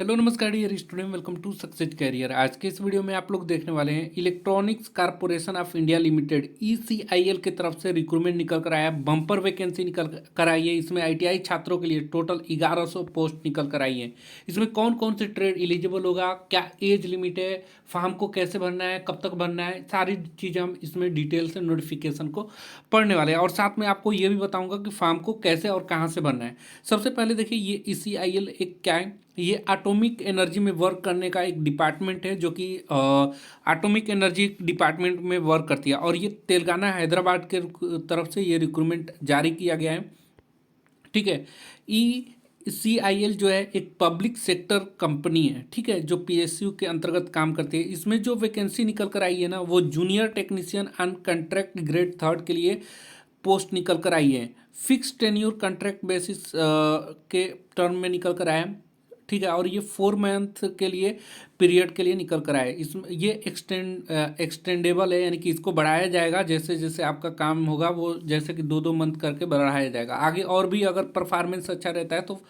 Hello नमस्कार dear student, welcome to success career. आज के इस वीडियो में आप लोग देखने वाले हैं electronics corporation of India limited ECIL की तरफ से रिक्रूटमेंट निकल कर आया है। बम्पर वैकेंसी निकल कर आई है। इसमें आईटीआई छात्रों के लिए टोटल 1100 पोस्ट निकल कर आई है। इसमें कौन कौन से ट्रेड एलिजिबल होगा, क्या एज लिमिट है, फॉर्म को कैसे भरना है, कब तक भरना है, सारी चीज़ें हम इसमें डिटेल से नोटिफिकेशन को पढ़ने वाले हैं। और साथ में आपको ये भी बताऊंगा कि फॉर्म को कैसे और कहाँ से भरना है। सबसे पहले देखिए, ये ईसीआईएल एक क्या है, ये एटॉमिक एनर्जी में वर्क करने का एक डिपार्टमेंट है जो कि एटॉमिक एनर्जी डिपार्टमेंट में वर्क करती है। और ये तेलंगाना हैदराबाद के तरफ से ये रिक्रूटमेंट जारी किया गया है। ठीक है। ई सी आई एल जो है एक पब्लिक सेक्टर कंपनी है, ठीक है, जो पीएसयू के अंतर्गत काम करती है। इसमें जो वैकेंसी निकल कर आई है ना, वो junior technician on contract grade third के लिए पोस्ट निकल कर आई है। फिक्स टेन्यूर कॉन्ट्रैक्ट बेसिस के टर्म में निकल कर आया है। ठीक है। और ये 4 मंथ के लिए पीरियड के लिए निकल कर आए। इसमें ये एक्सटेंडेबल है, यानी कि इसको बढ़ाया जाएगा जैसे जैसे आपका काम होगा, वो जैसे कि 2-2 मंथ करके बढ़ाया जाएगा आगे। और भी अगर परफॉर्मेंस अच्छा रहता है तो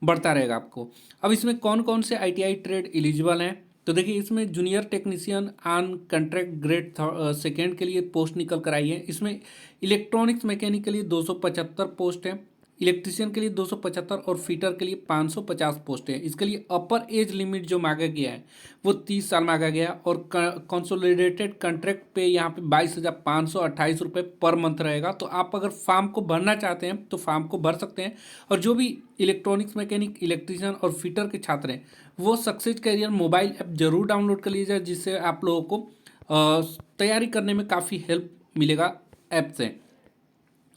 बढ़ता रहेगा आपको। अब इसमें कौन कौन से आईटीआई ट्रेड एलिजिबल हैं, तो देखिए इसमें junior technician on contract grade second के लिए पोस्ट निकल कर आई है। इसमें इलेक्ट्रॉनिक्स मैकेनिक के लिए 275 पोस्ट है, इलेक्ट्रीशियन के लिए 275 और फीटर के लिए 550 पोस्ट है। इसके लिए अपर एज लिमिट जो मांगा गया है वो 30 साल मांगा गया। और कंसोलिडेटेड कॉन्ट्रैक्ट पे यहाँ पे 22,528 रुपये पर मंथ रहेगा। तो आप अगर फॉर्म को भरना चाहते हैं तो फॉर्म को भर सकते हैं। और जो भी इलेक्ट्रॉनिक्स मैकेनिक, इलेक्ट्रीशियन और फिटर के छात्र हैं वो सक्सेस कैरियर मोबाइल ऐप जरूर डाउनलोड कर लीजिए, जिससे आप लोगों को तैयारी करने में काफ़ी हेल्प मिलेगा ऐप से।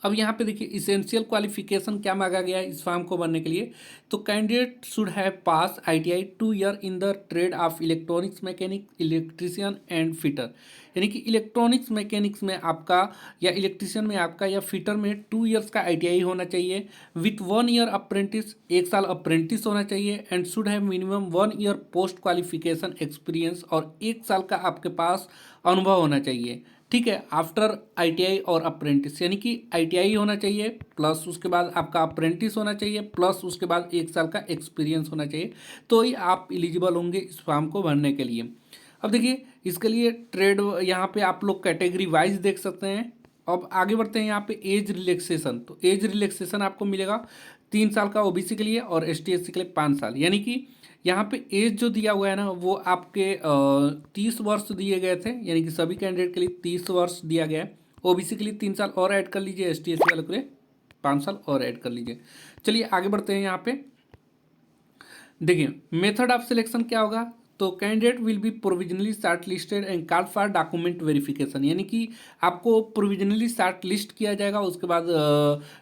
अब यहाँ पे देखिए इसेंशियल क्वालिफिकेशन क्या मांगा गया है इस फॉर्म को भरने के लिए, तो candidate should have pass ITI 2 year in the trade off electronics mechanic, electrician and fitter. यानी कि इलेक्ट्रॉनिक्स मैकेनिक्स में आपका या इलेक्ट्रीशियन में आपका या फिटर में 2 ईयर्स का आईटीआई होना चाहिए विथ 1 ईयर अप्रेंटिस, 1 साल अप्रेंटिस होना चाहिए। And should have minimum 1 year post qualification experience, और 1 साल का आपके पास अनुभव होना चाहिए। ठीक है। आफ्टर आईटीआई और अप्रेंटिस, यानी कि आईटीआई होना चाहिए प्लस उसके बाद आपका अप्रेंटिस होना चाहिए प्लस उसके बाद 1 साल का एक्सपीरियंस होना चाहिए, तो ही आप एलिजिबल होंगे इस फॉर्म को भरने के लिए। अब देखिए इसके लिए ट्रेड यहाँ पे आप लोग कैटेगरी वाइज देख सकते हैं। अब आगे बढ़ते हैं, यहाँ पे एज रिलैक्सेशन, तो एज रिलैक्सेशन आपको मिलेगा 3 साल का ओबीसी के लिए और एसटी एससी के लिए 5 साल। यानी कि यहाँ पे एज जो दिया हुआ है ना वो आपके 30 वर्ष दिए गए थे, यानी कि सभी कैंडिडेट के लिए 30 वर्ष दिया गया है। ओबीसी के लिए 3 साल और ऐड कर लीजिए, एसटी एससी वाले के लिए 5 साल और ऐड कर लीजिए। चलिए आगे बढ़ते हैं। यहाँ पे देखिए मेथड ऑफ सिलेक्शन क्या होगा, तो candidate will be provisionally short listed and call for document verification, यानी कि आपको प्रोविजनली शॉर्ट लिस्ट किया जाएगा, उसके बाद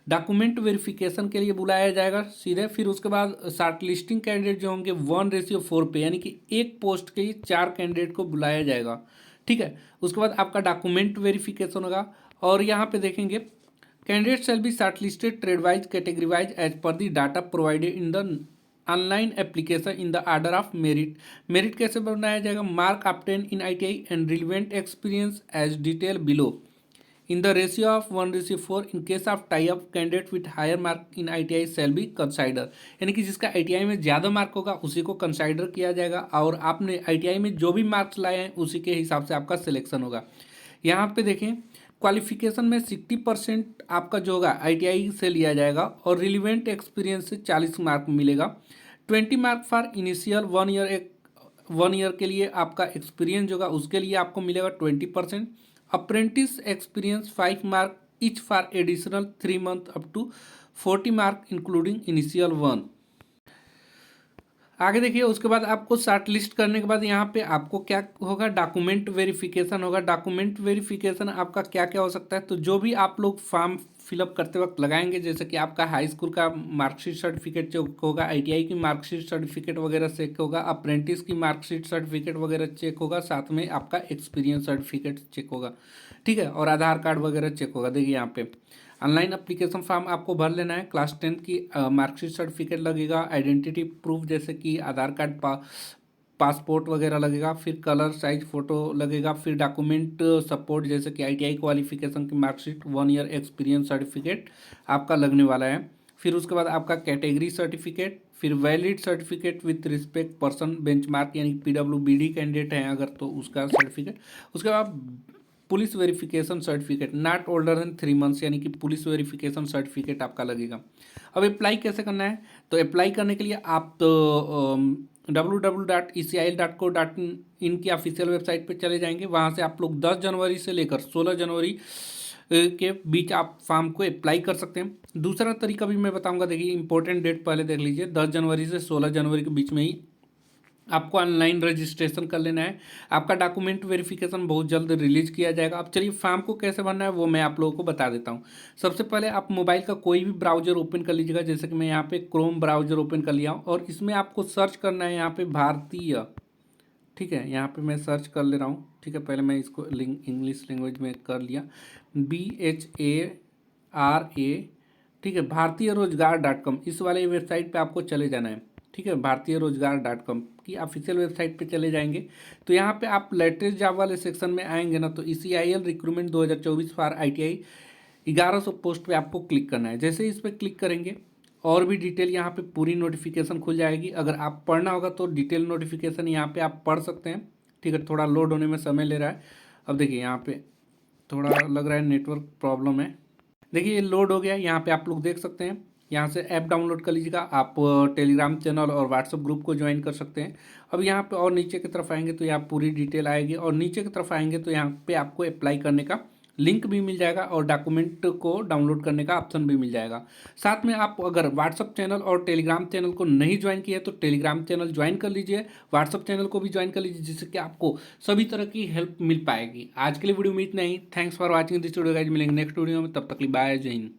डॉक्यूमेंट वेरिफिकेशन के लिए बुलाया जाएगा सीधे। फिर उसके बाद शॉर्ट लिस्टिंग कैंडिडेट जो होंगे 1:4 पे, यानी कि एक पोस्ट के लिए 4 कैंडिडेट को बुलाया जाएगा। ठीक है। उसके बाद आपका डॉक्यूमेंट वेरिफिकेशन होगा। और यहाँ पे देखेंगे candidate shall be short listed trade wise category wise as per the data provided in the online application in the order of merit. Merit कैसे बनाया जाएगा, mark obtain in ITI and relevant experience as detail below in the ratio of 1:4। In case of tie up candidate with higher mark in ITI shall be consider, यानी कि जिसका ITI में ज़्यादा mark होगा उसी को कंसाइडर किया जाएगा। और आपने आईटीआई में जो भी मार्क्स लाए हैं उसी के हिसाब से आपका सिलेक्शन होगा। यहाँ पे देखें क्वालिफिकेशन में 60% आपका जो होगा आईटीआई से लिया जाएगा और रिलीवेंट एक्सपीरियंस से 40 मार्क मिलेगा। 20 मार्क फॉर इनिशियल 1 ईयर, एक 1 ईयर के लिए आपका एक्सपीरियंस होगा उसके लिए आपको मिलेगा 20%। Apprentice experience 5 mark each for additional 3 month up to 40 mark including initial 1। आगे देखिए उसके बाद आपको शॉर्ट लिस्ट करने के बाद यहाँ पे आपको क्या होगा, डॉक्यूमेंट वेरिफिकेशन होगा। डॉक्यूमेंट वेरिफिकेशन आपका क्या क्या हो सकता है, तो जो भी आप लोग फॉर्म फिलअप करते वक्त लगाएंगे, जैसे कि आपका हाई स्कूल का मार्कशीट सर्टिफिकेट चेक होगा, आईटीआई की मार्कशीट सर्टिफिकेट वगैरह चेक होगा, अप्रेंटिस की मार्कशीट सर्टिफिकेट वगैरह चेक होगा, साथ में आपका एक्सपीरियंस सर्टिफिकेट चेक होगा। ठीक है। और आधार कार्ड वगैरह चेक होगा। देखिए यहाँ पे ऑनलाइन एप्लीकेशन फॉर्म आपको भर लेना है। क्लास 10 की मार्कशीट सर्टिफिकेट लगेगा, आइडेंटिटी प्रूफ जैसे कि आधार कार्ड, पासपोर्ट वगैरह लगेगा, फिर कलर साइज फ़ोटो लगेगा, फिर डॉक्यूमेंट सपोर्ट जैसे कि आईटीआई क्वालिफिकेशन की मार्कशीट, 1 ईयर एक्सपीरियंस सर्टिफिकेट आपका लगने वाला है। फिर उसके बाद आपका कैटेगरी सर्टिफिकेट, फिर valid certificate with respect person benchmark यानी PWBD कैंडिडेट हैं अगर तो उसका सर्टिफिकेट। उसके बाद police verification certificate not older than 3 months यानी कि पुलिस वेरिफिकेशन सर्टिफिकेट आपका लगेगा। अब अप्लाई कैसे करना है, तो अप्लाई करने के लिए आप तो www.ecil.co.in की ऑफिशियल वेबसाइट पे चले जाएंगे। वहाँ से आप लोग 10 जनवरी से लेकर 16 जनवरी के बीच आप फॉर्म को अप्लाई कर सकते हैं। दूसरा तरीका भी मैं बताऊंगा, देखिए इंपॉर्टेंट डेट पहले देख लीजिए, 10 जनवरी से 16 जनवरी के बीच में ही आपको ऑनलाइन रजिस्ट्रेशन कर लेना है। आपका डॉक्यूमेंट वेरिफिकेशन बहुत जल्द रिलीज किया जाएगा। अब चलिए फॉर्म को कैसे भरना है वो मैं आप लोगों को बता देता हूँ। सबसे पहले आप मोबाइल का कोई भी ब्राउजर ओपन कर लीजिएगा, जैसे कि मैं यहाँ पे क्रोम ब्राउजर ओपन कर लिया हूँ और इसमें आपको सर्च करना है यहाँ पे भारतीय, ठीक है, यहाँ पे मैं सर्च कर ले रहा हूँ। ठीक है, पहले मैं इसको इंग्लिश लैंग्वेज में कर लिया, BHARA, ठीक है, भारतीय रोजगार.com, इस वाले वेबसाइट पे आपको चले जाना है। ठीक है, भारतीय रोजगार.com की ऑफिशियल वेबसाइट पे चले जाएंगे तो यहाँ पे आप लेटेस्ट जॉब वाले सेक्शन में आएंगे ना, तो ECIL recruitment 2024 for ITI 1100 post पे आपको क्लिक करना है। जैसे इस पर क्लिक करेंगे और भी डिटेल यहाँ पे पूरी नोटिफिकेशन खुल जाएगी। अगर आप पढ़ना होगा तो डिटेल नोटिफिकेशन यहाँ पे आप पढ़ सकते हैं। ठीक है, थोड़ा लोड होने में समय ले रहा है। अब देखिए यहाँ पे थोड़ा लग रहा है नेटवर्क प्रॉब्लम है। देखिए ये लोड हो गया, यहाँ पे आप लोग देख सकते हैं। यहाँ से ऐप डाउनलोड कर लीजिएगा, आप टेलीग्राम चैनल और व्हाट्सएप ग्रुप को ज्वाइन कर सकते हैं। अब यहाँ पे और नीचे की तरफ आएंगे तो यहाँ पूरी डिटेल आएगी और नीचे की तरफ आएंगे तो यहाँ पे आपको अप्लाई करने का लिंक भी मिल जाएगा और डॉक्यूमेंट को डाउनलोड करने का ऑप्शन भी मिल जाएगा। साथ में आप अगर व्हाट्सअप चैनल और टेलीग्राम चैनल को नहीं ज्वाइन किया तो टेलीग्राम चैनल ज्वाइन कर लीजिए, व्हाट्सअप चैनल को भी ज्वाइन कर लीजिए, जिससे कि आपको सभी तरह की हेल्प मिल पाएगी। आज के लिए वीडियो में इतना ही। Thanks for watching this video guys, मिलेंगे नेक्स्ट वीडियो में, तब तक के लिए बाय, जय हिंद।